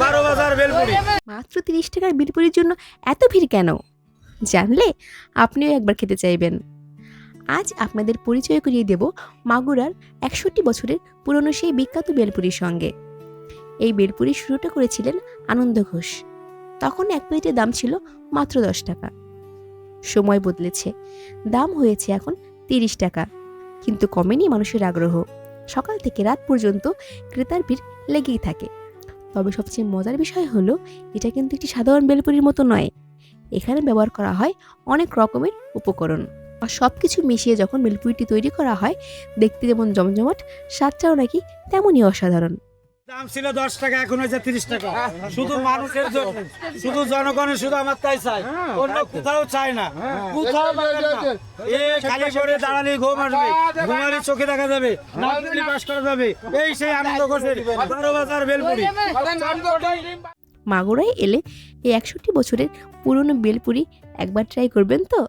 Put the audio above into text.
12 বাজার বেলপুরি। মাত্র 30 টাকার বেলপুরির জন্য এত ভিড় কেন? জানলে আপনিও একবার খেতে চাইবেন। আজ আপনাদের পরিচয় করিয়ে দেব মাগুরার 61 বছরের পুরনো সেই বিখ্যাত বেলপুরির সঙ্গে। এই বেলপুরি শুরুটা করেছিলেন আনন্দ ঘোষ। তখন এক প্লেটের দাম ছিল মাত্র 10 টাকা। সময় বদলেছে, দাম হয়েছে এখন 30 টাকা, কিন্তু কমেনি মানুষের আগ্রহ। সকাল থেকে রাত পর্যন্ত ক্রেতার ভিড় লেগেই থাকে। তবে সবচেয়ে মজার বিষয় হলো, এটা কিন্তু একটি সাধারণ বেলপুরির মতো নয়। এখানে ব্যবহার করা হয় অনেক রকমের উপকরণ, আর সব কিছু মিশিয়ে যখন বেলপুরিটি তৈরি করা হয়, দেখতে যেমন জমজমাট, স্বাদটাও নাকি তেমনই অসাধারণ। দাম ছিল 10 টাকা, এখন হয়েছে 30 টাকা। শুধু মানুষের জন্য, শুধু জনগণের, শুধু আমার তাই চাই, অন্য কোথাও চাই না, কোথাও পাবেন না। খালি করে দাঁড়ালে ঘুম আসবে, ঘুমালে চোখে দেখা যাবে, নাচলে পাস করা যাবে। এই সেই আনন্দ ঘোষের 12 বাজার বেলপুরি। মাগুরায় এলে এই 61 বছরের পুরনো বেলপুরি একবার ট্রাই করবেন তো।